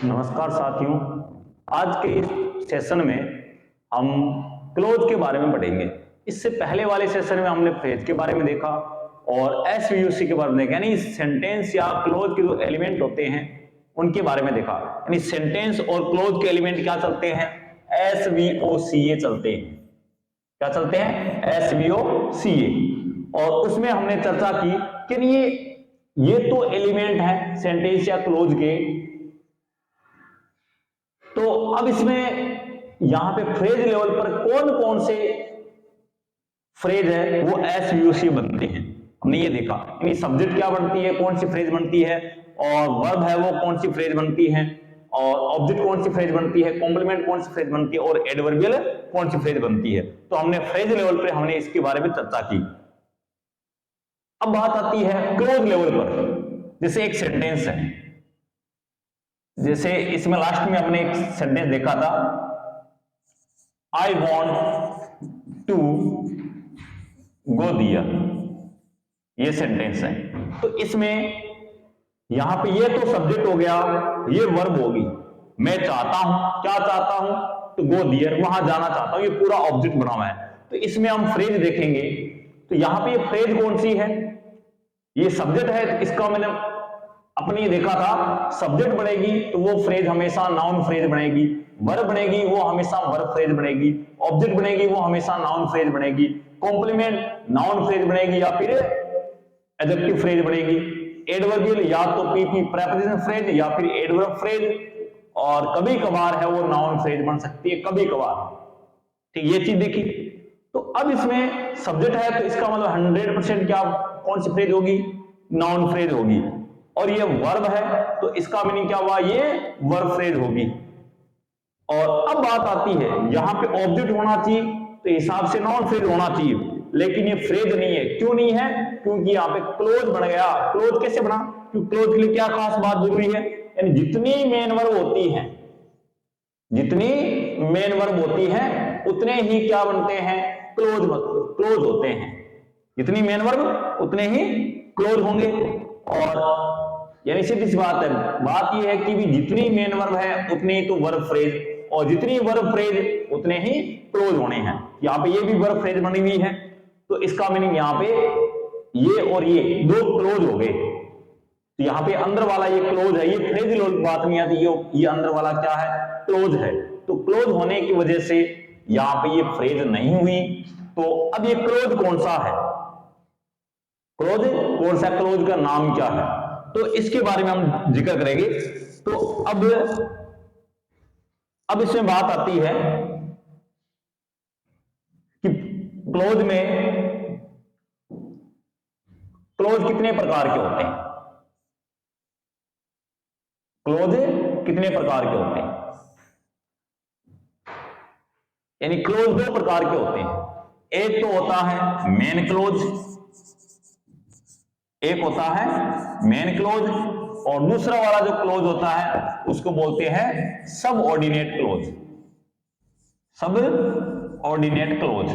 नमस्कार साथियों, आज के इस सेशन में हम क्लोज के बारे में पढ़ेंगे। इससे पहले वाले सेशन में हमने फ्रेज के बारे में देखा और एसवीओसी के बारे में देखा, यानी सेंटेंस या क्लोज के जो एलिमेंट होते हैं उनके बारे में देखा। यानी सेंटेंस और क्लोज के एलिमेंट क्या चलते हैं? एसवीओसीए चलते हैं। क्या चलते हैं? एसवीओसीए। और उसमें हमने चर्चा की कि ये तो एलिमेंट है सेंटेंस या क्लोज के, तो अब इसमें यहां पे फ्रेज लेवल पर कौन कौन से फ्रेज है वो एसवीओसी बनते हैं, हमने ये देखा। यानी सब्जेक्ट क्या बनती है, कौन सी फ्रेज बनती है, और वर्ब है वो कौन सी फ्रेज बनती है, और ऑब्जेक्ट कौन सी फ्रेज बनती है, कॉम्प्लीमेंट कौन सी फ्रेज बनती है, और एडवर्बियल कौन सी फ्रेज बनती है। तो हमने फ्रेज लेवल पर हमने इसके बारे में चर्चा की। अब बात आती है क्लोज लेवल पर। जैसे एक सेंटेंस है, जैसे इसमें लास्ट में हमने एक सेंटेंस देखा था, आई वॉन्ट टू गो दियर, ये सेंटेंस है। तो इसमें यहां पे ये तो सब्जेक्ट हो गया, ये वर्ब होगी। मैं चाहता हूं, क्या चाहता हूं? तो गो दियर, वहां जाना चाहता हूं, ये पूरा ऑब्जेक्ट बना हुआ है। तो इसमें हम फ्रेज देखेंगे, तो यहां पे ये फ्रेज कौन सी है? ये सब्जेक्ट है, तो इसका मैंने अपने ये देखा था, सब्जेक्ट बनेगी तो वो फ्रेज हमेशा नाउन फ्रेज बनेगी, वर्ब बनेगी वो हमेशा वर्ब फ्रेज बनेगी, ऑब्जेक्ट बनेगी वो हमेशा नाउन फ्रेज बनेगी, कॉम्प्लीमेंट नाउन फ्रेज बनेगी या फिर एडजेक्टिव फ्रेज बनेगी, एडवर्बियल या तो पीपी प्रेपोजिशन फ्रेज या फिर एडवर्ब फ्रेज, और कभी कभार है वो नाउन फ्रेज बन सकती है, कभी कभार। ठीक, ये चीज देखी। तो अब इसमें सब्जेक्ट है तो इसका मतलब 100% क्या कौन सी फ्रेज होगी? नाउन फ्रेज होगी। और ये वर्ब है तो इसका मीनिंग क्या हुआ? ये वर्ब फ्रेज होगी। और अब बात आती है, यहां पे ऑब्जेक्ट होना चाहिए तो हिसाब से नाउन फ्रेज होना चाहिए, लेकिन ये फ्रेज नहीं है। क्यों नहीं है? क्योंकि यहां पे क्लोज बन गया। क्लोज कैसे बना? क्योंकि क्लोज के लिए क्या खास बात जरूरी है? यानी जितनी मेन वर्ब होती है, जितनी मेन वर्ब होती है उतने ही क्या बनते हैं? क्लोज होते हैं। जितनी मेन वर्ब उतने ही क्लोज होंगे। और यानी सीधी सी बात है, बात यह है कि भी जितनी मेन वर्ब है उतनी ही तो वर्ब फ्रेज, और जितनी वर्ब फ्रेज उतने ही क्लोज होने हैं। यहां पे ये भी वर्ब फ्रेज बनी हुई है, तो इसका मीनिंग यहां पे ये और ये दो क्लोज हो गए। तो यहां पे अंदर वाला ये क्लोज है, ये फ्रेज लोग बात नहीं आती, ये अंदर वाला क्या है? क्लोज है। तो क्लोज होने की वजह से यहां पे ये फ्रेज नहीं हुई। तो अब ये क्लोज कौन सा है? क्लोज कौन सा? क्लोज का नाम क्या है? तो इसके बारे में हम जिक्र करेंगे। तो अब इसमें बात आती है कि क्लोज कितने प्रकार के होते हैं? क्लोज कितने प्रकार के होते हैं? यानी क्लोज दो प्रकार के होते हैं। एक तो होता है मेन क्लोज, एक होता है मेन क्लोज, और दूसरा वाला जो क्लोज होता है उसको बोलते हैं सब ऑर्डिनेट क्लोज। सब ऑर्डिनेट क्लोज।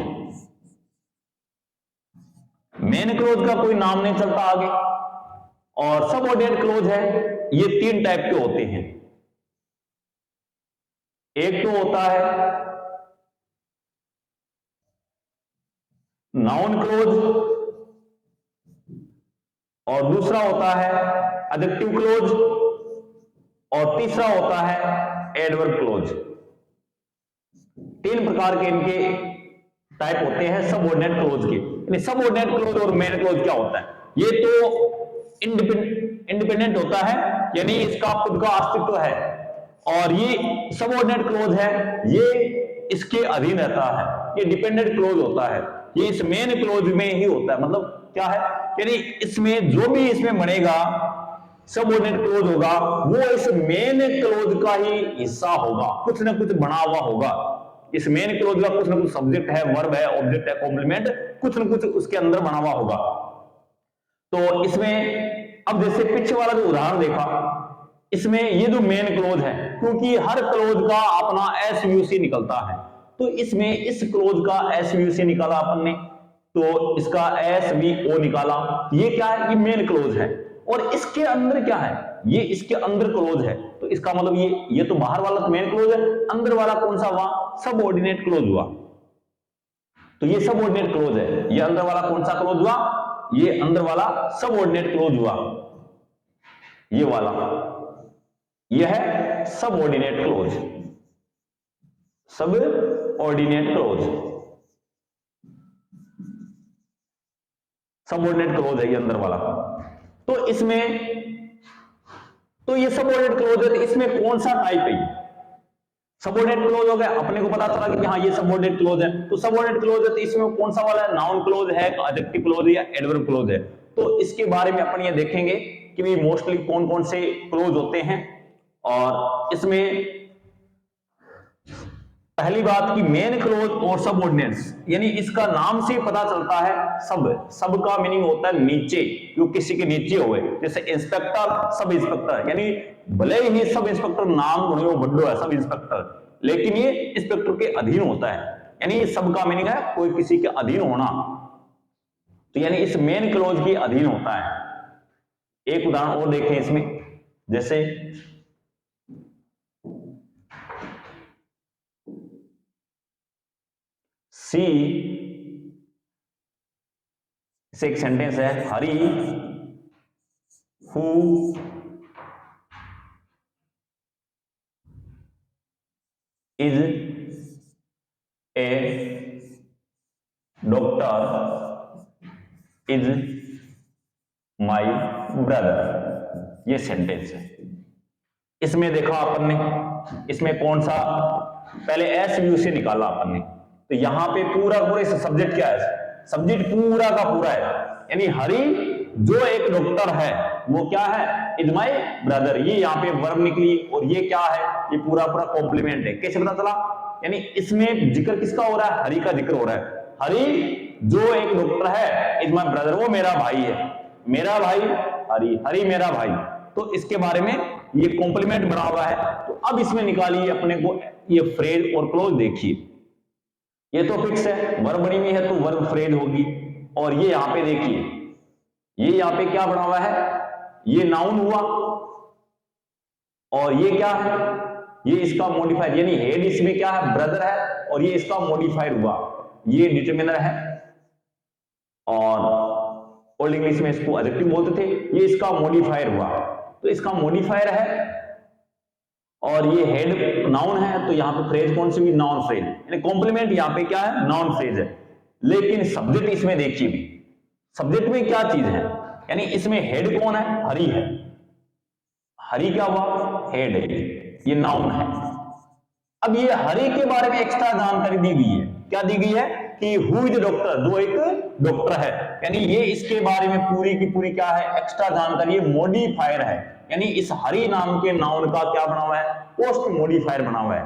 मेन क्लोज का कोई नाम नहीं चलता आगे, और सब ऑर्डिनेट क्लोज है, ये तीन टाइप के होते हैं। एक तो होता है नाउन क्लोज, और दूसरा होता है एडजेक्टिव क्लोज, और तीसरा होता है एडवर्ब क्लोज। तीन प्रकार के इनके टाइप होते हैं सबऑर्डिनेट क्लोज के। सबऑर्डिनेट क्लोज और मेन क्लोज क्या होता है? ये तो इंडिपेंडेंट होता है, यानी इसका खुद का अस्तित्व है, और ये सबऑर्डिनेट क्लोज है, ये इसके अधीन रहता है, ये डिपेंडेंट क्लोज होता है, ये इस मेन क्लोज में ही होता है। मतलब क्या है? यानी इसमें जो भी इसमें बनेगा सबऑर्डिनेट क्लोज होगा, वो इस मेन क्लोज का ही हिस्सा होगा, कुछ ना कुछ बना हुआ होगा। इस मेन क्लोज का कुछ ना कुछ सब्जेक्ट है, वर्ब है, ऑब्जेक्ट है, कॉम्प्लीमेंट, कुछ ना कुछ उसके अंदर बना हुआ होगा। तो इसमें अब जैसे पीछे वाला जो उदाहरण देखा, इसमें ये जो मेन क्लोज है, क्योंकि हर क्लोज का अपना एसवीओसी निकलता है, तो इसमें इस क्लोज का एसवीओसी निकाला अपन ने, तो इसका एसवीओ निकाला। ये क्या है? ये मेन क्लोज है। और इसके अंदर क्या है? ये इसके अंदर क्लोज है, तो इसका मतलब ये तो बाहर वाला तो मेन क्लोज है, अंदर वाला कौन सा हुआ, सबऑर्डिनेट क्लोज हुआ। तो ये सबऑर्डिनेट क्लोज है, ये अंदर वाला कौन सा क्लोज हुआ, ये अंदर वाला सबऑर्डिनेट क्लोज हुआ, ये वाला, ये है subordinate close, subordinate close, subordinate close है ये अंदर वाला। तो इसमें, तो ये सबऑर्डिनेट क्लोज है, तो इसमें कौन सा टाइप है, सबऑर्डिनेट क्लोज हो गया, अपने को पता चला कि हाँ ये सबऑर्डिनेट क्लोज है। तो सबऑर्डिनेट क्लोज है तो इसमें कौन सा वाला है, नाउन क्लोज है, एडजेक्टिव क्लोज है या एडवर्ब क्लोज है। तो इसके बारे में अपन ये देखेंगे कि भी मोस्टली कौन कौन से क्लोज होते हैं। और इसमें पहली बात कि मेन क्लोज और सबऑर्डिनेट्स, यानी इसका नाम से पता चलता है, सब का मीनिंग होता है नीचे, जो किसी के नीचे हुए, जैसे इंस्पेक्टर, सब इंस्पेक्टर, यानी भले ही सब इंस्पेक्टर नाम हो बड्डो है सब इंस्पेक्टर, लेकिन ये इंस्पेक्टर के अधीन होता है, यानी सब का मीनिंग है कोई किसी के अधीन होना, तो यानी इस मेन क्लोज के अधीन होता है। एक उदाहरण और देखें इसमें, जैसे सी, इसे एक सेंटेंस है, Hari who is a doctor is my brother, ये सेंटेंस है। इसमें देखा अपन ने, इसमें कौन सा, पहले एस यू से निकाला अपन ने, तो यहां पे पूरा पूरा सब्जेक्ट क्या है, सब्जेक्ट पूरा का पूरा है, यानी हरी जो एक डॉक्टर है वो क्या है, इज माई ब्रदर, ये यहाँ पे वर्ब निकली, और ये क्या है, ये पूरा पूरा कॉम्प्लीमेंट है। कैसे पता चला, यानी इसमें जिक्र किसका हो रहा है, हरी का जिक्र हो रहा है, हरी जो एक डॉक्टर है, इज माई ब्रदर, वो मेरा भाई है, मेरा भाई हरी, हरी मेरा भाई, तो इसके बारे में ये कॉम्प्लीमेंट बना हुआ है। तो अब इसमें निकालिए अपने को ये फ्रेज और क्लोज देखिए, ये तो फिक्स है, वर्ब बनी हुई है तो वर्ब फ्रेज होगी, और ये यहां पे देखिए, ये यहां पे क्या बना हुआ है, ये नाउन हुआ, और ये क्या है, ये इसका मॉडिफायर, यानी हेड इसमें क्या है, ब्रदर है, और ये इसका मॉडिफायर हुआ, ये डिटरमिनर है, और ओल्ड इंग्लिश में इसको एडजेक्टिव बोलते थे, ये इसका मॉडिफायर हुआ, तो इसका मॉडिफायर है, और ये हेड नाउन है, तो यहां पे फ्रेज कौन सी हुई, नाउन फ्रेज, यानी कॉम्प्लीमेंट यहां पे क्या है, नाउन फ्रेज है। लेकिन सब्जेक्ट इसमें देखिए भी, सब्जेक्ट में क्या चीज है, यानी इसमें हेड कौन है, हरी है, हरी क्या हुआ, हेड है, ये नाउन है। अब ये हरी के बारे में एक्स्ट्रा जानकारी दी गई है, क्या दी गई है कि हु इज डॉक्टर, जो एक डॉक्टर है, यानी ये इसके बारे में पूरी की पूरी क्या है, एक्स्ट्रा जानकारी, ये मॉडिफायर है, यानी इस हरी नाम के नाउन का क्या बना हुआ है, पोस्ट मॉडिफायर बना हुआ है।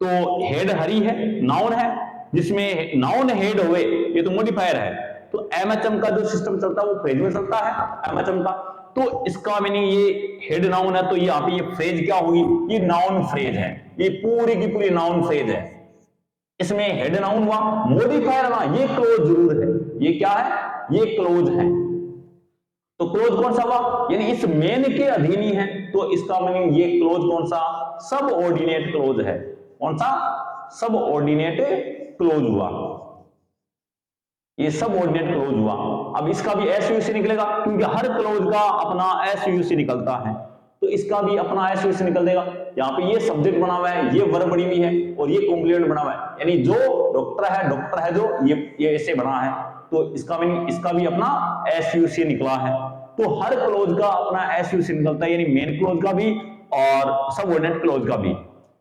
तो हेड हरी है, नाउन है, जिसमें नाउन हेड हुए, ये तो मॉडिफायर है, तो एमएचएम का जो सिस्टम चलता है वो फ्रेज में चलता है एमएचएम का, तो इसका मीनिंग ये हेड नाउन है, तो यहाँ पे ये फ्रेज क्या होगी, ये नाउन फ्रेज है, ये पूरी की पूरी नाउन फ्रेज है। इसमें हेड नाउन हुआ, मॉडिफायर हुआ, ये क्लोज जरूर है, ये क्या है, ये क्लोज है। तो क्लोज कौन सा हुआ, यानी इस मेन के अधीन ही है, तो इसका मीनिंग ये क्लोज कौन सा, सब ऑर्डिनेट क्लोज है, कौन सा, सब ऑर्डिनेट क्लोज हुआ, ये सब ऑर्डिनेट क्लोज हुआ। अब इसका भी एसयूसी निकलेगा, क्योंकि हर क्लोज का अपना एसयूसी निकलता है, तो इसका भी अपना एसयूसी निकल देगा। यहाँ पे ये सब्जेक्ट बना हुआ है, ये वर्ब बनी हुई है, और ये कॉम्प्लीमेंट बना हुआ है, यानी जो डॉक्टर है जो ये ऐसे बना है, तो इसका मीनिंग इसका भी अपना एसयूसी निकला है। तो हर क्लोज का अपना एसयूसी निकलता है, यानी मेन क्लोज का भी और सबऑर्डिनेट क्लोज का भी।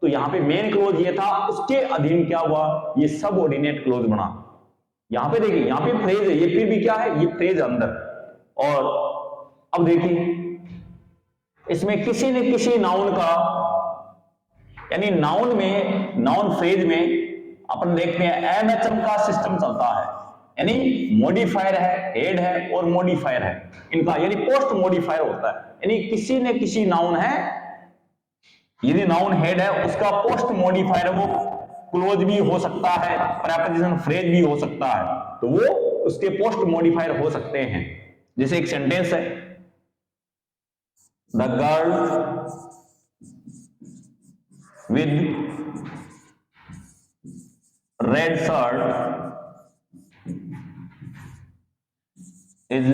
तो यहाँ पे मेन क्लोज ये था, उसके अधीन क्या हुआ, ये सबऑर्डिनेट क्लोज बना। यहां पे देखिए, यहां पे फ्रेज है, ये फिर भी क्या है, ये फ्रेज अंदर। और अब देखिए इसमें किसी न किसी नाउन का, यानी नाउन में, नाउन फ्रेज में अपन देखते हैं एमएचएम का सिस्टम चलता है, यानी मॉडिफायर है, हेड है और मॉडिफायर है इनका, यानी पोस्ट मॉडिफायर होता है, यानी किसी न किसी नाउन है, यदि नाउन हेड है उसका पोस्ट मॉडिफायर है, वो क्लोज भी हो सकता है, प्रेपोजिशन फ्रेज भी हो सकता है, तो वो उसके पोस्ट मॉडिफायर हो सकते हैं। जैसे एक सेंटेंस है, the girl with red shirt is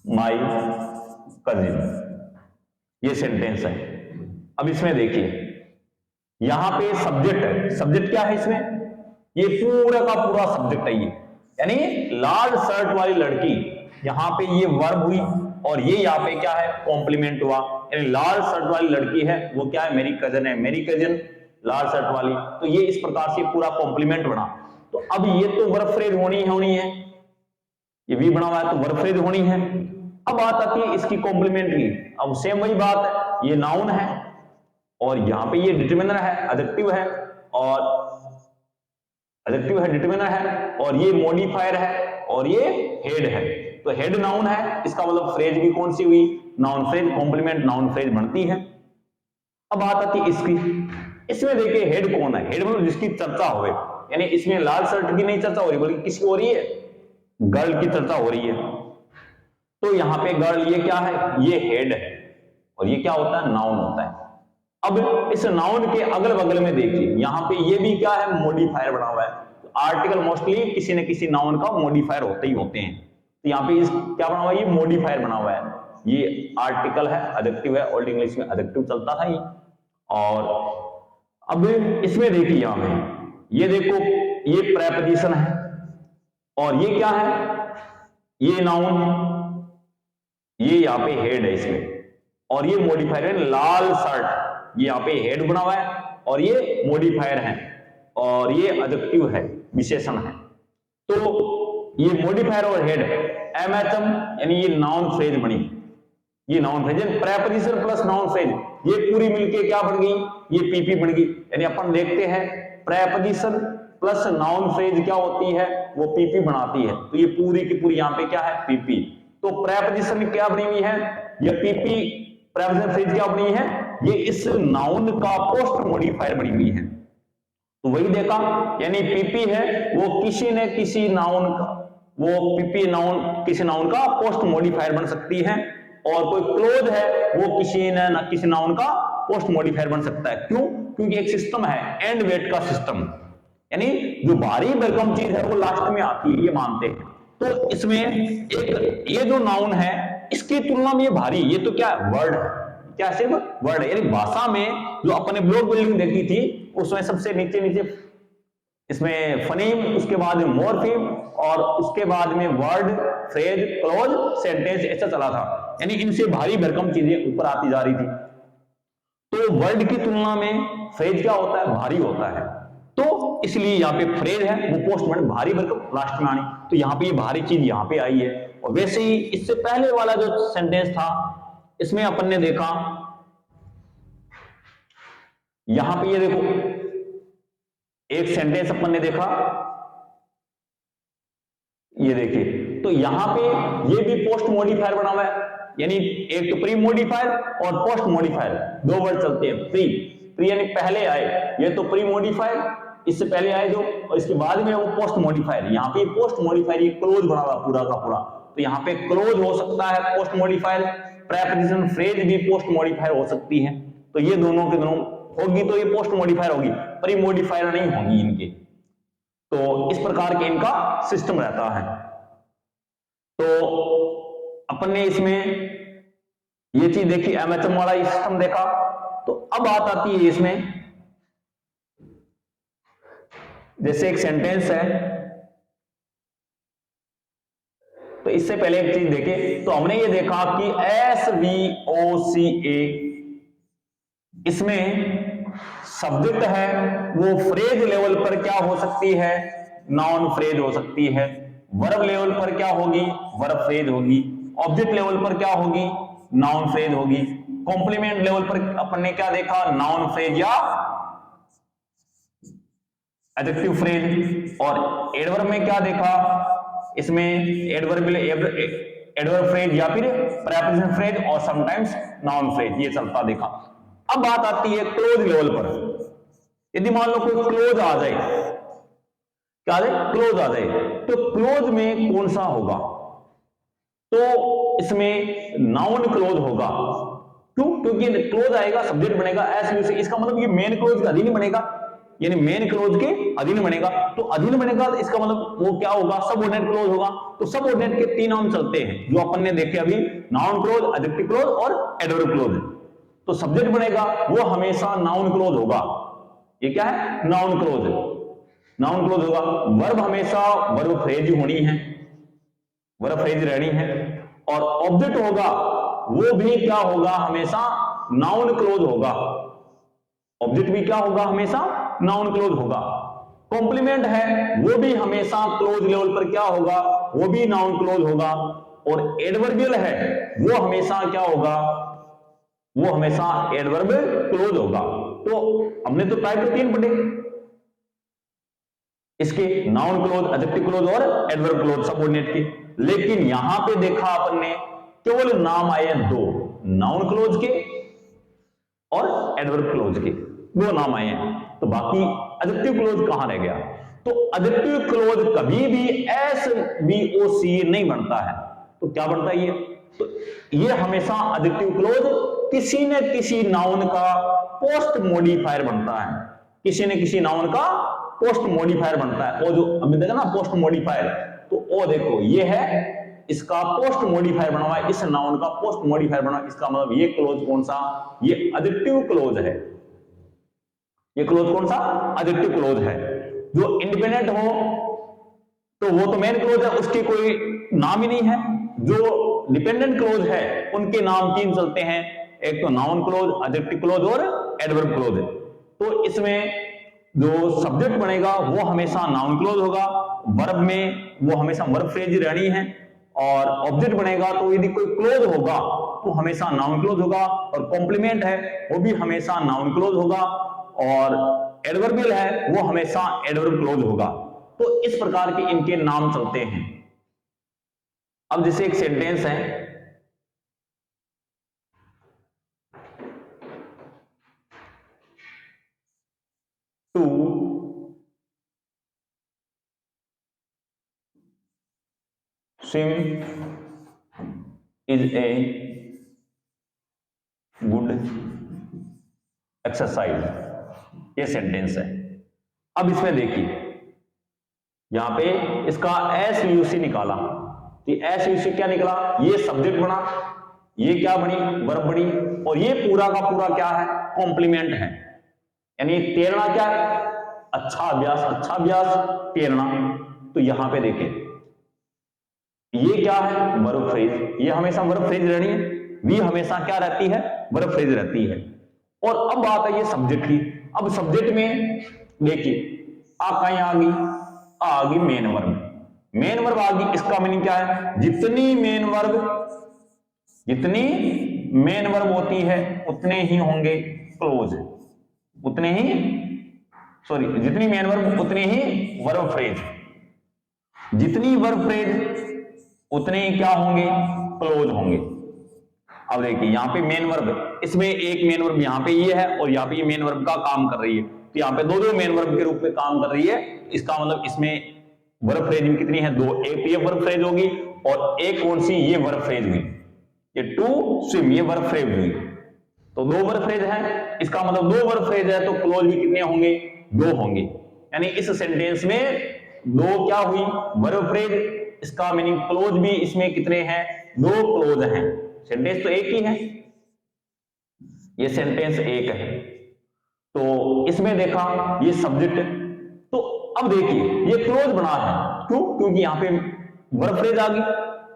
my cousin. ये सेंटेंस है। अब इसमें देखिए, यहां पे सब्जेक्ट है। सब्जेक्ट क्या है इसमें? ये पूरा का पूरा सब्जेक्ट है ये, यानी लाल शर्ट वाली लड़की, यहां पे ये वर्ब हुई और ये यहां पे क्या है? कॉम्प्लीमेंट हुआ। यानी लाल शर्ट वाली लड़की है, वो क्या है? मेरी कजन है। मेरी कजन लाल शर्ट वाली, तो ये इस प्रकार से पूरा कॉम्प्लीमेंट बना। तो अब ये तो वर्ब फ्रेज होनी है, ये भी बना हुआ है तो वर्ब फ्रेज होनी है। अब बात आती है इसकी कॉम्प्लीमेंट की। अब सेम वही बात है, ये नाउन है और यहां पे ये डिटरमिनर है, एडजेक्टिव है, और एडजेक्टिव है, डिटरमिनर है, और ये मॉडिफायर है, और ये हेड है। तो हेड नाउन है, इसका मतलब फ्रेज भी कौन सी हुई? Noun phrase. Complement noun phrase बनती है। अब बात आती है इसकी। इसमें देखिए हेड कौन है? हेड मतलब जिसकी चर्चा होवे, यानी इसमें लाल शर्ट की नहीं चर्चा हो रही, बल्कि किसकी हो रही है? गर्ल की चर्चा हो रही है। तो यहां पे गर्ल ये क्या है? ये हेड है, और ये क्या होता है? नाउन होता है। अब इस नाउन के अगल बगल में देखिए, यहां पे ये भी क्या है? मॉडिफायर बना हुआ है। तो आर्टिकल मोस्टली किसी न किसी नाउन का मॉडिफायर होते ही होते हैं। तो यहाँ पे इस क्या बना हुआ है? ये मॉडिफायर बना हुआ है। ये आर्टिकल है, एडजेक्टिव है, ओल्ड इंग्लिश में एडजेक्टिव चलता था ये। और अब इसमें देखिए, यहां में ये देखो, ये प्रेपोजिशन है, और ये क्या है? ये नाउन, ये यहाँ पे हेड है इसमें, और ये मॉडिफायर है लाल शर्ट। ये यहाँ पे हेड बना हुआ है और ये मॉडिफायर है, और ये एडजेक्टिव है, विशेषण है। तो ये मॉडिफायर और हेड एमएचएम, यानी ये नाउन फ्रेज बनी। ये noun phrase, preposition plus noun phrase, ये पूरी मिलके क्या बन गई? ये पीपी बन गई। यानी अपन देखते हैं प्रेपोजिशन प्लस नाउन फ्रेज क्या होती है? वो पीपी बनाती है। तो ये पूरी की पूरी यहाँ पे क्या है? पीपी। तो प्रेपोजिशन क्या बनी हुई है? ये पीपी प्रेपोजिशन फ्रेज क्या बनी है? ये इस नाउन का पोस्ट मॉडिफायर बनी हुई है। तो वही देखा, यानी पीपी है वो किसी न किसी नाउन का, वो पीपी नाउन किसी नाउन का पोस्ट मॉडिफायर बन सकती है, और कोई क्लोज है वो किसी न किसी नाउन का पोस्ट मॉडिफायर बन सकता है। क्यों? क्योंकि एक सिस्टम है एंड वेट का सिस्टम, यानी जो भारी भरकम चीज है वो लास्ट में आती है, ये मानते हैं। तो इसमें एक ये जो नाउन है इसकी तुलना में ये भारी, ये तो क्या वर्ड है? क्या सिर्फ वर्ड है? यानी भाषा में जो अपने ब्लॉक बिल्डिंग देखी थी उसमें सबसे नीचे नीचे इसमें फनीम, उसके बाद में मॉर्फीम, और उसके बाद में वर्ड, फ्रेज, क्लोज, सेंटेंस, ऐसा चला था। यानी इनसे भारी भरकम चीजें ऊपर आती जा रही थी। तो वर्ड की तुलना में फ्रेज क्या होता है? भारी होता है। तो इसलिए यहाँ पे फ्रेज है वो पोस्ट में भारी भरकम लास्ट में आनी। तो यहाँ पे ये भारी चीज यहाँ पे आई है। और वैसे ही इससे पहले वाला जो सेंटेंस था इसमें अपन ने देखा, यहां पे ये देखो एक सेंटेंस अपन ने देखा, ये देखिए, तो यहां पे ये भी पोस्ट मॉडिफायर बना हुआ है। यानी एक तो प्री मॉडिफायर और पोस्ट मॉडिफायर, दो वर्ड चलते हैं। प्री यानी पहले आए, ये तो प्री मॉडिफायर, इससे पहले आए जो, और इसके बाद में वो पोस्ट मॉडिफायर। यहाँ पे पोस्ट मॉडिफायर ये क्लोज बना हुआ पूरा का पूरा, तो यहाँ पे क्लोज हो सकता है पोस्ट मॉडिफायर। प्रेपोजिशन फ्रेज भी पोस्ट मॉडिफायर हो सकती है। तो ये दोनों के दोनों होगी तो ये पोस्ट मॉडिफायर होगी, प्री मॉडिफायर नहीं होगी इनके। तो इस प्रकार के इनका सिस्टम रहता है। तो अपन ने इसमें ये चीज देखी, एमएचएम वाला सिस्टम देखा। तो अब बात आती है इसमें, जैसे एक सेंटेंस है, तो इससे पहले एक चीज देखे, तो हमने ये देखा कि SVOCA, इसमें सब्जेक्ट है वो फ्रेज लेवल पर क्या हो सकती है? नाउन फ्रेज हो सकती है। वर्ब लेवल पर क्या होगी? वर्ब फ्रेज होगी। ऑब्जेक्ट लेवल पर क्या होगी? नाउन फ्रेज होगी। कॉम्प्लीमेंट लेवल पर अपन ने क्या देखा? नाउन फ्रेज या एडजेक्टिव फ्रेज। और एडवर्ब में क्या देखा? इसमें एडवर्ब फ्रेज या फिर प्रेपोजिशन फ्रेज और समटाइम्स नाउन फ्रेज, ये चलता देखा। अब बात आती है क्लोज लेवल पर। यदि मान लो कोई क्लोज आ जाए, क्या आ जाए? क्लोज आ जाए, तो क्लोज में कौन सा होगा? तो इसमें नाउन क्लोज होगा। क्यों? क्योंकि क्लोज आएगा, सब्जेक्ट बनेगा एस यूसी, इसका मतलब ये मेन क्लोज का अधीन बनेगा, यानी मेन क्लोज के अधीन बनेगा। तो अधीन बनेगा तो इसका मतलब वो क्या होगा, सबऑर्डिनेट क्लोज होगा। तो सबऑर्डिनेट के तीन नाम चलते हैं जो अपन ने देखे अभी, नाउन क्लोज, एडजेक्टिव क्लोज और एडवर्ब क्लोज। तो सब्जेक्ट बनेगा वो हमेशा नाउन क्लोज होगा, ये क्या है, नाउन क्लोज, नाउन क्लोज होगा। वर्ब हमेशा वर्ब फ्रेज होनी है, वर्ब फ्रेज रहनी है। और ऑब्जेक्ट होगा वो भी क्या होगा, हमेशा नाउन क्लोज होगा, ऑब्जेक्ट भी क्या होगा, हमेशा नाउन क्लोज होगा। कॉम्प्लीमेंट है वो भी हमेशा क्लोज लेवल पर क्या होगा, वो भी नाउन क्लोज होगा। और एडवर्बियल है वो हमेशा क्या होगा, वो हमेशा एडवर्ब क्लोज होगा। तो हमने तो टाइप तो तीन पढ़े इसके, नाउन क्लोज, एडजेक्टिव क्लोज और एडवर्ब क्लोज सबऑर्डिनेट के। लेकिन यहां पे देखा अपन ने केवल नाम आए दो, नाउन क्लोज के और एडवर्ब क्लोज के, दो नाम आए हैं। तो बाकी एडजेक्टिव क्लोज कहां रह गया? तो एडजेक्टिव क्लोज कभी भी एसवीओसी नहीं बनता है। तो क्या बनता है ये? तो ये हमेशा एडजेक्टिव क्लोज किसी न किसी नाउन का पोस्ट मॉडिफायर बनता है, किसी न किसी नाउन का पोस्ट मॉडिफायर बनता है। और जो अभी देखा ना पोस्ट मॉडिफायर, तो वो देखो ये है इसका पोस्ट मॉडिफायर बना हुआ है, इस नाउन का पोस्ट मॉडिफायर बना, इसका मतलब ये क्लोज कौन सा, ये एडजेक्टिव क्लोज है। ये क्लोज कौन सा, एडजेक्टिव क्लोज है। जो इंडिपेंडेंट हो तो वो तो मेन क्लोज है, उसकी कोई नाम ही नहीं है। जो डिपेंडेंट क्लोज है उनके नाम तीन चलते हैं, एक तो नाउन क्लोज, एडजेक्टिव क्लोज और एडवर्ब क्लोज। तो इसमें जो सब्जेक्ट बनेगा वो हमेशा नाउन क्लोज होगा, वर्ब में वो हमेशा वर्ब फ्रेज रहनी है। और ऑब्जेक्ट बनेगा तो यदि कोई क्लोज होगा तो हमेशा नाउन क्लोज होगा। और कॉम्प्लीमेंट है वो भी हमेशा नाउन क्लोज होगा। और एडवर्बियल है वो हमेशा एडवर्ब क्लोज होगा। तो इस प्रकार के इनके नाम चलते हैं। अब जैसे एक सेंटेंस है, to swim is a good exercise, ये सेंटेंस है। अब इसमें देखिए यहां पे इसका एसवीयूसी निकाला, तो एसवीयूसी क्या निकला, ये सब्जेक्ट बना, ये क्या बनी, वर्ब बनी, और ये पूरा का पूरा क्या है, कॉम्प्लीमेंट है। यानी तैरना क्या है, अच्छा अभ्यास, अच्छा अभ्यास तैरना। तो यहां पे देखें ये क्या है, वर्ब फ्रेज, ये हमेशा वर्ब फ्रेज रहनी है, वी हमेशा क्या रहती है, वर्ब फ्रेज रहती है। और अब बात है ये सब्जेक्ट की। अब सब्जेक्ट में देखिए आ कहीं आ गई, आ गई मेन वर्ब, मेन वर्ब आ गई, इसका मीनिंग क्या है, जितनी मेन वर्ब होती है उतने ही होंगे क्लोज, उतने ही जितनी मेन वर्ब उतने ही वर्ब फ्रेज, जितनी वर्ब फ्रेज उतने ही क्या होंगे, क्लोज होंगे। अब देखिए यहां पे मेन वर्ब, इसमें एक मेन वर्ब यहां पे ये है और यहां पे ये मेन वर्ब का काम कर रही है, तो यहां पे दो मेन वर्ब के रूप में काम कर रही है। इसका मतलब इसमें वर्ब फ्रेज भी कितनी है, दो, एक ये वर्ब फ्रेज होगी और एक कौन सी, ये वर्ब फ्रेज हुई, ये टू स्विम ये वर्ब फ्रेज हुई। तो दो वर्ब फ्रेज है, इसका मतलब दो वर्ब फ्रेज है तो क्लोज भी कितने होंगे, दो होंगे। यानी इस सेंटेंस में दो क्या हुई, वर्ब फ्रेज, इसका मीनिंग क्लोज भी इसमें कितने हैं, दो क्लोज हैं। सेंटेंस तो एक ही है, ये सेंटेंस एक है। तो इसमें देखा ये सब्जेक्ट, तो अब देखिए ये क्लोज बना है, क्यों, क्योंकि यहां पे वर्ब फ्रेज आ गई,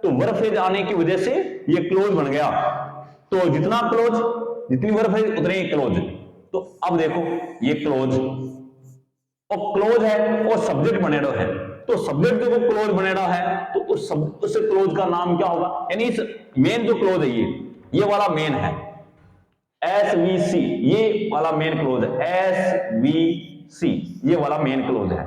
तो वर्ब फ्रेज आने की वजह से ये क्लोज बन गया। तो जितना क्लोज, जितनी वर्ब फ्रेज उतने ही क्लोज। तो अब देखो ये क्लोज और क्लोज है और सब्जेक्ट बनेडो है, तो सब्जेक्ट जो क्लोज बनेडा है तो उस क्लोज का नाम क्या होगा, यानी इस मेन जो क्लोज है ये वाला मेन है, एसवीसी, ये वाला मेन क्लोज है, एसवीसी ये वाला मेन क्लोज है।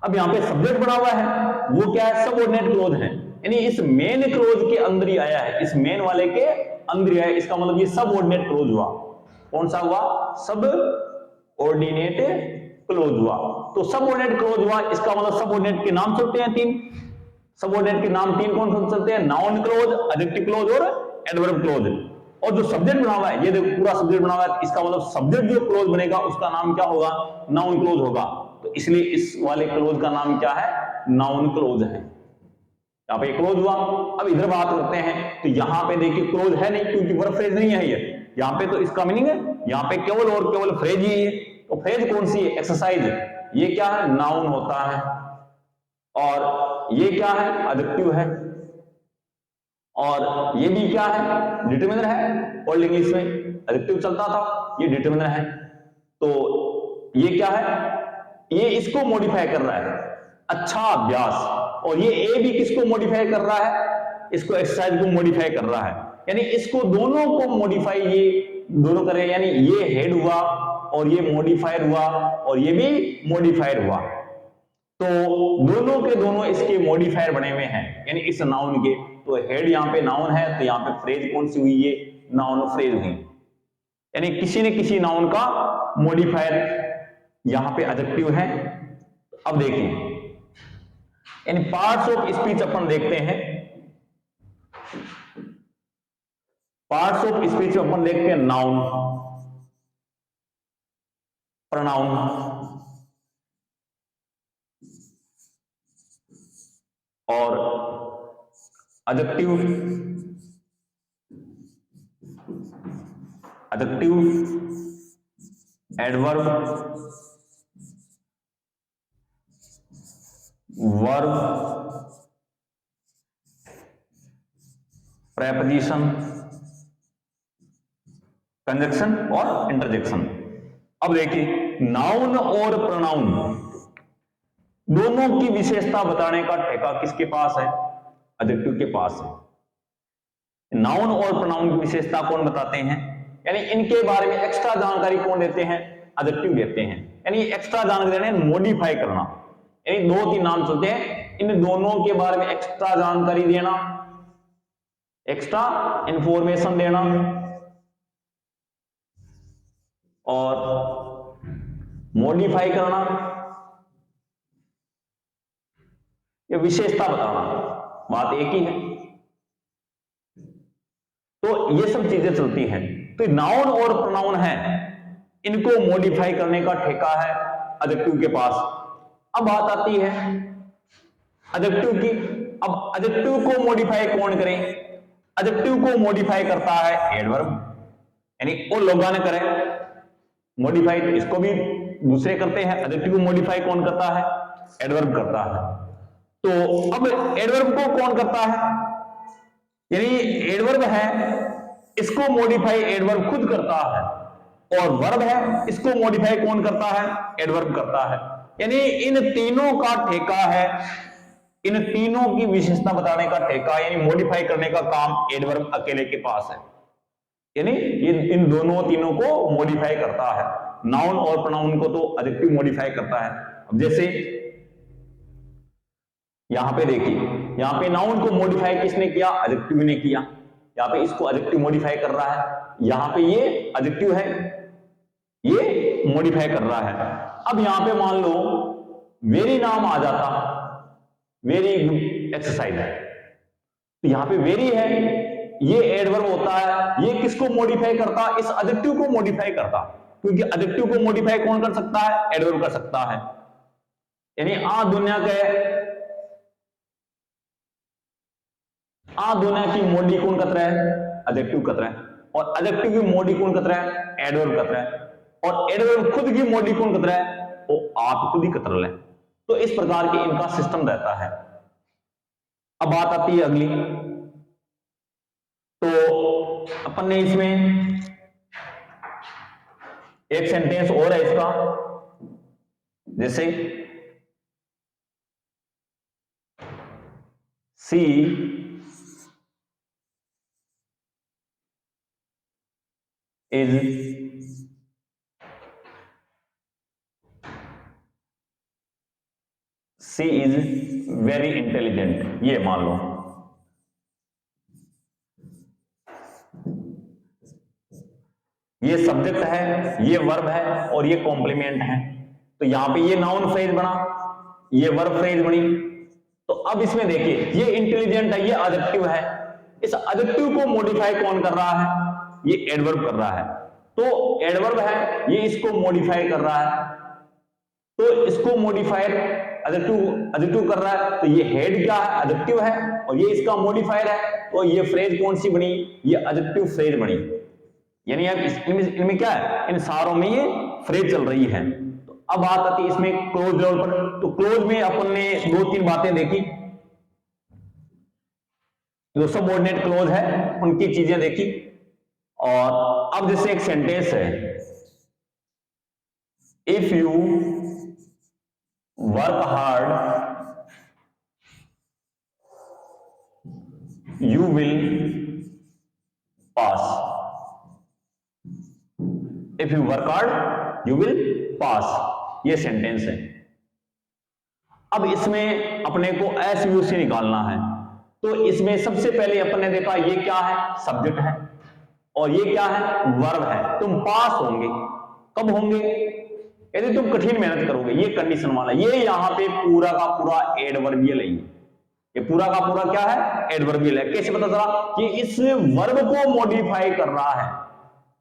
अब यहां पे सब्जेक्ट बना हुआ है वो क्या है, सबऑर्डिनेट क्लोज है, यानी इस मेन क्लोज के अंदर ही आया है, इस मेन वाले के अंदर ही आया, इसका मतलब ये सबऑर्डिनेट क्लोज हुआ। कौन सा हुआ, सबऑर्डिनेट क्लोज हुआ। तो सबऑर्डिनेट क्लोज हुआ, इसका मतलब सबऑर्डिनेट के नाम चलते हैं तीन, सबऑर्डिनेट के नाम तीन कौन कौन चलते हैं? नाउन क्लोज, एडजेक्टिव क्लोज और एडवर्ब क्लोज। और जो सब्जेक्ट बना हुआ है, ये देखो पूरा सब्जेक्ट बना हुआ है, इसका मतलब सब्जेक्ट जो क्लोज बनेगा उसका नाम क्या होगा? नाउन क्लोज होगा। तो इसलिए इस वाले क्लोज का नाम क्या है? नाउन क्लोज है। यहाँ पे क्लोज हुआ। अब इधर बात करते हैं, तो यहाँ पे देखिए क्लोज है नहीं, क्योंकि वर्ब फ्रेज नहीं है ये। यहाँ पे तो इसका मीनिंग है, यहाँ पे केवल और केवल फ्रेज ही है। तो फ्रेज कौन सी है? एक्सरसाइज। ये क्या है? नाउन होता है। और ये क्या है? एडजेक्टिव है। और ये भी क्या है? डिटरमिनर है। ओल्ड इंग्लिश में एडजेक्टिव चलता था, ये डिटरमिनर है। तो ये क्या है? ये इसको मॉडिफाई कर रहा है, अच्छा अभ्यास। और ये ए भी किसको मॉडिफाई कर रहा है? इसको एक्सरसाइज को मॉडिफाई कर रहा है। यानी इसको दोनों को मॉडिफाई ये दोनों करे, यानी ये हेड हुआ और ये मॉडिफायर हुआ और ये भी मॉडिफायर हुआ। तो दोनों के दोनों इसके मॉडिफायर बने हुए हैं, यानी इस नाउन के। तो हेड यहाँ पे नाउन है, तो यहाँ पे फ्रेज कौन सी हुई? ये नाउन फ्रेज हुई। यानी किसी न किसी नाउन का मॉडिफायर यहाँ पे एडजेक्टिव है। अब देखिए, यानी पार्ट्स ऑफ स्पीच अपन देखते हैं। पार्ट्स ऑफ स्पीच अपन देखते हैं। नाउन, प्रोनाउन, और adjective, adverb, verb, preposition, conjunction और इंटरजेक्शन। अब देखिए, नाउन और प्रोनाउन दोनों की विशेषता बताने का ठेका किसके पास है? एडजेक्टिव के पास है। नाउन और प्रोनाउन की विशेषता कौन बताते हैं? यानी इनके बारे में एक्स्ट्रा जानकारी कौन देते हैं? एडजेक्टिव देते हैं। यानी एक्स्ट्रा जानकारी मॉडिफाई करना, यानी दो तीन नाम चलते हैं, इन दोनों के बारे में एक्स्ट्रा जानकारी देना, एक्स्ट्रा इंफॉर्मेशन देना और मॉडिफाई करना, ये विशेषता बताना, बात एक ही है। तो ये सब चीजें चलती हैं। तो नाउन और प्रोनाउन है, इनको मॉडिफाई करने का ठेका है एडजेक्टिव के पास। अब बात आती है एडजेक्टिव की। अब एडजेक्टिव को मॉडिफाई कौन करे? एडजेक्टिव को मॉडिफाई करता है एडवर्ब, यानी वो लोग ने करे मॉडिफाई, इसको भी दूसरे करते हैं। एडजेक्टिव को मॉडिफाई कौन करता है? एडवर्ब करता है। तो अब एडवर्ब को कौन करता है? यानी एडवर्ब है, इसको मॉडिफाई एडवर्ब खुद करता है, और वर्ब है, इसको मॉडिफाई कौन करता है? एडवर्ब करता है। यानी इन तीनों का ठेका है, इन तीनों की विशेषता बताने का ठेका, यानी मॉडिफाई करने का काम एडवर्ब अकेले के पास है। यानी इन दोनों तीनों को मॉडिफाई करता है। नाउन और प्रोनाउन को तो एडजेक्टिव मॉडिफाई करता है। अब जैसे यहां पे देखिए, यहां पे नाउन को मॉडिफाई किसने किया? एडजेक्टिव ने किया। यहां पे इसको एडजेक्टिव मॉडिफाई कर रहा है, यहां पे ये एडजेक्टिव है, ये मॉडिफाई कर रहा है। अब यहां पे मान लो वेरी नाम आ जाता, वेरी एक्सरसाइज है, तो यहां पे वेरी है, ये एडवर्ब होता है, ये किसको मॉडिफाई करता? इस एडजेक्टिव को मॉडिफाई करता, क्योंकि एडजेक्टिव को मॉडिफाई कौन कर सकता है? एडवर्ब कर सकता है। यानी दुनिया की मोडी कौन कर रहा है? एडजेक्टिव कर रहा है। और एडजेक्टिव की मोडी कौन कर रहा है? एडवर्ब कर रहा है। और एडवर्ब खुद की मोडी कौन कर रहा है? वो आप खुद ही कर रहे हैं। तो इस प्रकार के इनका सिस्टम रहता है। अब बात आती है अगली, तो अपन ने इसमें एक सेंटेंस और है इसका, जैसे सी इज वेरी इंटेलिजेंट, ये मान लो। ये सब्जेक्ट है, ये वर्ब है और ये कॉम्प्लीमेंट है। तो यहां पे ये नाउन फ्रेज बना, ये वर्ब फ्रेज बनी। तो अब इसमें देखिए, ये इंटेलिजेंट है, ये एडजेक्टिव है। इस एडजेक्टिव को मॉडिफाई कौन कर रहा है? ये एडवर्ब कर रहा है। तो एडवर्ब है, ये इसको मॉडिफाई कर रहा है। तो इसको मॉडिफायर एडजेक्टिव कर रहा है, तो ये हेड क्या है? एडजेक्टिव है, और ये इसका मॉडिफायर है। तो ये फ्रेज कौन सी बनी? ये एडजेक्टिव फ्रेज बनी। यानी अब इनमें क्या है? इन सारों में ये फ्रेज चल रही है। तो अब बात आती है इसमें क्लोज लेवल पर। तो क्लोज में अपन ने 2-3 बातें देखी, जो सबऑर्डिनेट क्लोज है उनकी चीजें देखी। और अब जैसे एक सेंटेंस है, if you work hard you will pass. If you work hard you will pass, ये सेंटेंस है। अब इसमें अपने को एसवीयूसी निकालना है। तो इसमें सबसे पहले अपन ने देखा, ये क्या है? सब्जेक्ट है, और ये क्या है? वर्ब है। तुम पास होंगे, कब होंगे? यदि तुम कठिन मेहनत करोगे, ये कंडीशन वाला। ये यहां पे पूरा का पूरा एडवर्बियल है। ये पूरा का पूरा क्या है? एडवर्बियल है। कैसे पता चला? कि इस वर्ब को मॉडिफाई कर रहा है,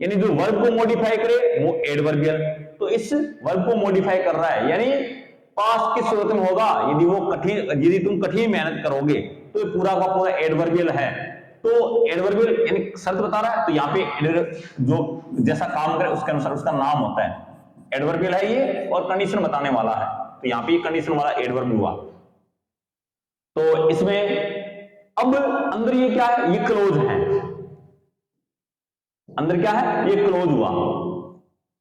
यानी जो वर्ब को मॉडिफाई करे वो एडवर्बियल। तो इस वर्ब को मॉडिफाई कर रहा है, यानी पास किस सूरत में होगा? यदि तुम कठिन मेहनत करोगे, तो ये पूरा का पूरा एडवर्बियल है। तो एडवर्बियल यानी शर्त बता रहा है, तो यहाँ पे जो जैसा काम करे उसके अनुसार उसका नाम होता है। एडवर्बियल है ये, और कंडीशन बताने वाला है। तो यहाँ पे ये कंडीशन वाला एडवर्ब हुआ। तो इसमें अब अंदर ये क्या है? ये क्लोज है। अंदर क्या है? ये क्लोज हुआ।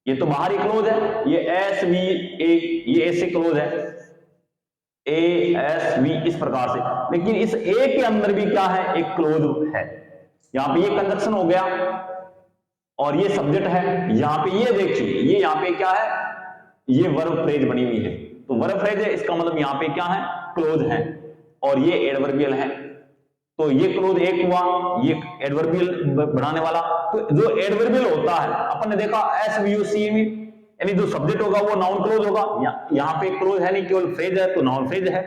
ये तो बाहर ही क्लोज है, ये एस वी ए, ये ऐसे क्लोज है, ए एस वी इस प्रकार से। लेकिन इस ए के अंदर भी क्या है? एक क्लोज है। यहां पे ये कंजक्शन हो गया, और ये सब्जेक्ट है। यहां पे ये देखिए, ये यहां पे क्या है? ये वर्ब फ्रेज बनी हुई है। तो वर्ब फ्रेज है, इसका मतलब यहां पे क्या है? क्लोज है, और ये एडवर्बियल है। तो ये क्लोज एक हुआ, ये एडवर्बियल बनाने वाला। तो जो एडवर्बियल होता है, अपन ने देखा एसवीयूसी में, यानी जो सब्जेक्ट होगा वो नाउन क्लोज होगा। यहां पे क्लोज है नहीं, केवल फ्रेज है, तो नाउन फ्रेज है।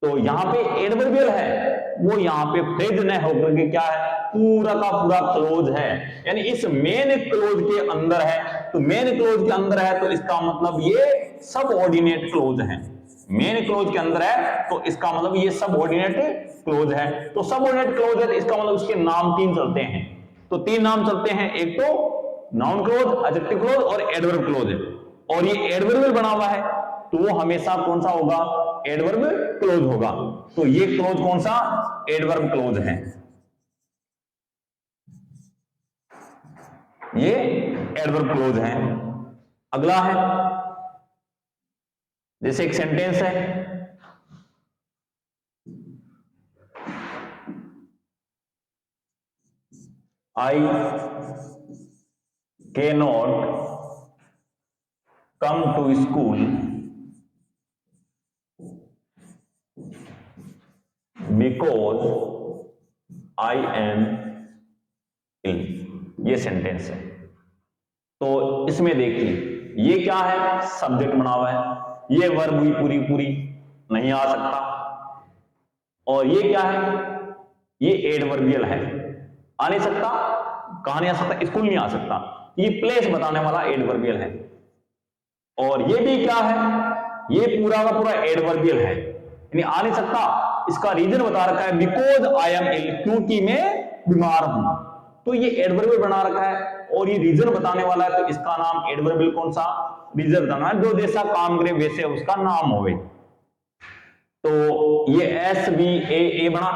तो यहां पे एडवर्बियल है, वो यहां पे फ्रेज न होकर के क्या है? पूरा का पूरा क्लोज है, यानी इस मेन क्लोज के अंदर है। तो मेन क्लोज के अंदर है, तो इसका मतलब ये सबऑर्डिनेट क्लोज है। मेन क्लोज के अंदर है, तो इसका मतलब ये सबऑर्डिनेट क्लोज है। तो सबऑर्डिनेट क्लोज है, तो इसका मतलब उसके नाम 3 चलते हैं। तो 3 नाम चलते हैं, एक तो नाउन क्लोज, एडजेक्टिव क्लोज और एडवर्ब क्लोज है। और ये एडवर्बियल बना हुआ है, तो वो हमेशा कौन सा होगा? एडवर्ब क्लोज होगा। तो ये क्लोज कौन सा? एडवर्ब क्लोज है। ये एडवर्ब क्लोज है। अगला है, जैसे एक सेंटेंस है, I cannot come to school because I am ill. ये सेंटेंस है। तो इसमें देखिए, ये क्या है? सब्जेक्ट बना हुआ है। ये वर्ब भी पूरी नहीं आ सकता। और ये क्या है? ये एडवर्बियल है, आ नहीं सकता। कहां नहीं आ सकता? स्कूल नहीं आ सकता। ये प्लेस बताने वाला एडवर्बियल है। और ये भी क्या है? ये पूरा का पूरा एडवर्बियल है, यानी आ नहीं सकता। इसका रीजन बता रखा है, बिकॉज आई एम इल, क्योंकि मैं बीमार हूं। तो ये एडवर्बियल बना रखा है, और ये रीजन बताने वाला है। तो इसका नाम एडवर्बियल कौन सा? रीजन बताना है। जो जैसा काम करे वैसे उसका नाम होवे। तो ये एस वी ए बना।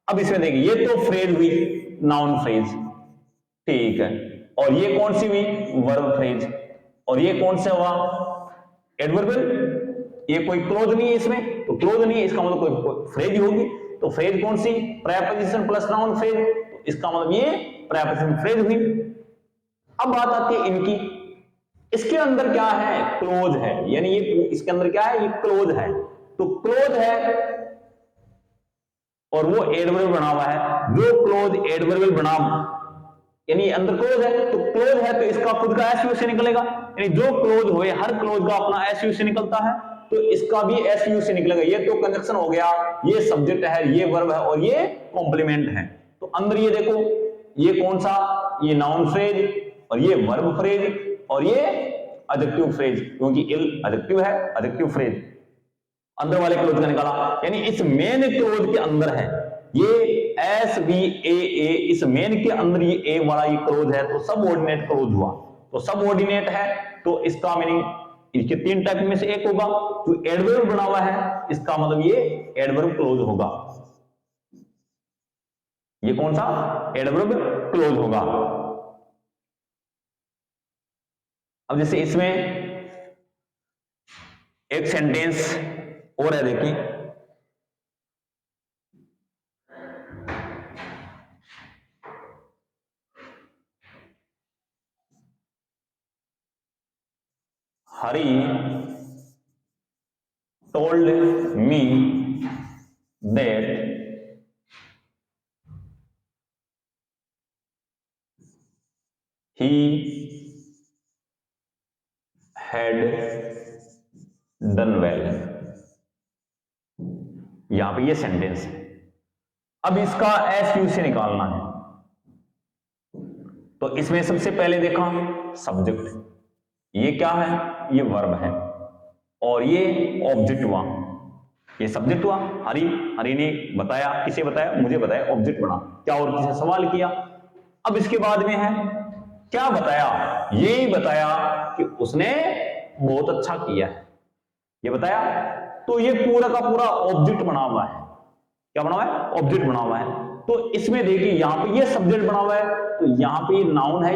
अब इसमें देखिए, ये तो फ्रेज हुई, नाउन फ्रेज, ठीक है। और ये कौन सी हुई? Verb phrase. और ये कौन सा हुआ? एडवर्बियल। ये कोई क्लोज नहीं है इसमें, तो क्लोज नहीं है, इसका मतलब कोई फ्रेज होगी। तो फ्रेज कौन सी? Preposition plus noun phrase. तो इसका मतलब ये प्रेपोजिशन फ्रेज हुई। अब बात आती है इनकी। इसके अंदर क्या है? क्लोज है, यानी ये इसके अंदर क्या है? ये क्लोज है। तो क्लोज है, और वो एडवर्बियल बना हुआ है। जो क्लोज एडवर्बियल बना, यानी अंदर क्लोज है, तो क्लोज है, तो इसका खुद का एसयू से निकलेगा। यानी जो क्लोज होए, हर क्लोज का अपना एसयू से निकलता है। तो इसका भी एसयू से निकलेगा। ये तो कंजक्शन हो गया, ये सब्जेक्ट है, ये वर्ब है और ये कॉम्प्लीमेंट है। तो अंदर ये देखो, ये कौन सा, ये नाउन फ्रेज और ये वर्ब फ्रेज और ये एडजेक्टिव फ्रेज, क्योंकि इल एडजेक्टिव है, एडजेक्टिव फ्रेज अंदर वाले क्लोज का निकाला। यानी इस मेन क्लोज के अंदर है ये एस बी ए, इस मेन के अंदर ये ए वाला ये क्लोज है, तो सबऑर्डिनेट क्लोज हुआ। तो सबऑर्डिनेट है तो इसका मीनिंग इसके 3 टाइप में से एक होगा। जो एडवर्ब बना हुआ है इसका मतलब ये एडवर्ब क्लोज होगा। ये कौन सा, एडवर्ब क्लोज होगा। अब जैसे इसमें एक सेंटेंस और है, देखिए हरी told me that he had done well। यहां पे ये सेंटेंस है। अब इसका एसयू से निकालना है। तो इसमें सबसे पहले देखा सब्जेक्ट, ये क्या है, ये वर्ब है और ये ऑब्जेक्ट हुआ। ये सब्जेक्ट हुआ, हरी ने बताया, किसे बताया, मुझे बताया, ऑब्जेक्ट बना क्या और किसे सवाल किया। अब इसके बाद में है क्या बताया, ये बताया कि उसने बहुत अच्छा किया है, ये बताया। तो ये पूरा का पूरा ऑब्जेक्ट बना हुआ है। क्या बना हुआ है, ऑब्जेक्ट बना हुआ है। तो इसमें देखिए यहां पे ये सब्जेक्ट बना हुआ है, तो यहां पे ये नाउन है,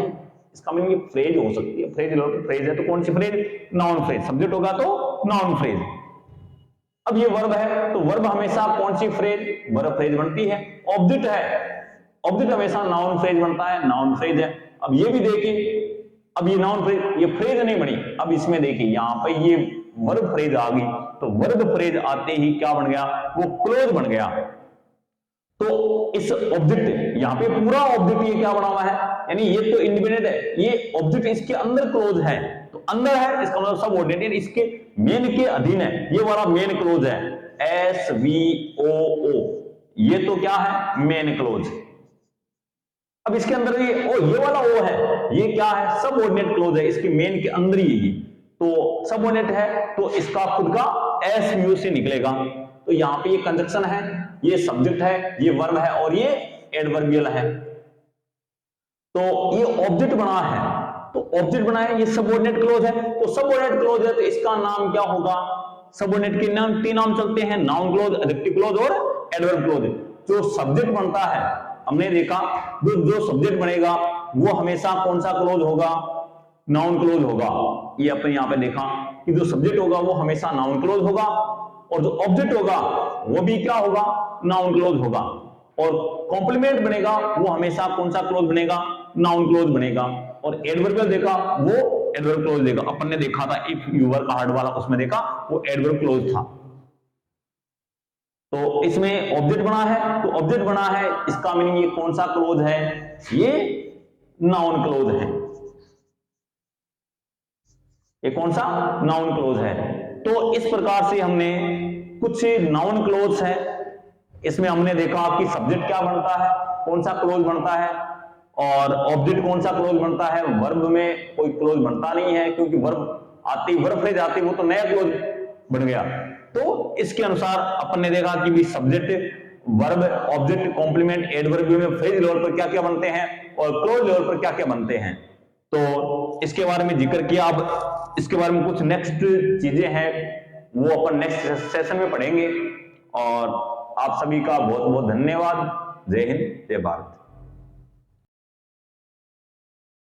इसका मीनिंग ये फ्रेज हो सकती है। फ्रेज है तो कौन सी फ्रेज, नाउन फ्रेज। सब्जेक्ट होगा तो नाउन फ्रेज। अब ये वर्ब है तो वर्ब हमेशा कौन सी फ्रेज, वर्ब फ्रेज बनती है। ऑब्जेक्ट है, ऑब्जेक्ट हमेशा नाउन फ्रेज बनता है, नाउन फ्रेज है। अब ये भी देखिए, अब ये नाउन फ्रेज, ये फ्रेज नहीं बनी। अब इसमें देखिए यहां पे ये वर्ब फ्रेज आ गई, तो वर्ब फ्रेज आते ही क्या बन गया, वो क्लोज बन गया। तो इस ऑब्जेक्ट, यहां पे पूरा ऑब्जेक्ट ये क्या बना हुआ है, यानी ये तो इंडिपेंडेंट है, ये ऑब्जेक्ट इसके अंदर क्लोज है। तो अंदर है इसका मतलब सबऑर्डिनेट, इसके मेन के अधीन है। ये वाला मेन क्लोज है, एस वी ओ ओ, ये तो क्या है, मेन क्लोज। अब इसके अंदर ये वाला ओ है, ये क्या है, सबऑर्डिनेट क्लोज है, इसके मेन के अंदर ही है ये। तो सबऑर्डिनेट है तो इसका खुद का एस यू से निकलेगा। तो यहां पे ये कंजक्शन है, ये सब्जेक्ट है, ये वर्ब है और ये एडवर्बियल है। तो ये ऑब्जेक्ट बना है, तो ऑब्जेक्ट बना है, ये सबऑर्डिनेट क्लोज है। तो सबऑर्डिनेट क्लोज है तो इसका नाम क्या होगा, सबऑर्डिनेट के नाम 3 नाम चलते हैं, नाउन क्लोज, एडजेक्टिव क्लोज और एडवर्ब क्लोज। जो सब्जेक्ट बनता है, हमने देखा जो सब्जेक्ट बनेगा वो हमेशा कौन सा क्लोज होगा, नाउन क्लोज होगा। ये अपने यहां पे देखा कि जो सब्जेक्ट होगा वो हमेशा नाउन क्लोज होगा और जो ऑब्जेक्ट होगा वो भी क्या होगा, नाउन क्लोज होगा। और कॉम्प्लीमेंट बनेगा वो हमेशा कौन सा क्लोज बनेगा, नाउन क्लोज बनेगा। और एडवर्बियल देखा वो एडवर्ब क्लोज देगा। अपन ने देखा था इफ यू वर्क हार्ड वाला, उसमें देखा वो एडवर्ब क्लोज था। तो इसमें ऑब्जेक्ट बना है, तो ऑब्जेक्ट बना है, इसका मीनिंग ये कौन सा क्लोज है, ये नाउन क्लोज है। ये कौन सा, नाउन क्लोज है। तो इस प्रकार से हमने कुछ नाउन क्लोज है, इसमें हमने देखा कि सब्जेक्ट क्या बनता है, कौन सा क्लोज बनता है, और ऑब्जेक्ट कौन सा क्लोज बनता है। वर्ब में कोई क्लोज बनता नहीं है, क्योंकि वर्ब आती, वर्ब फ्रेज आती, वो तो नया क्लोज बन गया। तो इसके अनुसार अपन ने देखा कि भी subject, verb, object, complement, adverb में फ्रेज लेवल पर क्या क्या बनते हैं और क्लोज लेवल पर क्या क्या बनते हैं। तो इसके बारे में जिक्र किया। अब इसके बारे में कुछ नेक्स्ट चीजें हैं वो अपन नेक्स्ट सेशन में पढ़ेंगे। और आप सभी का बहुत बहुत धन्यवाद। जय हिंद, जय भारत।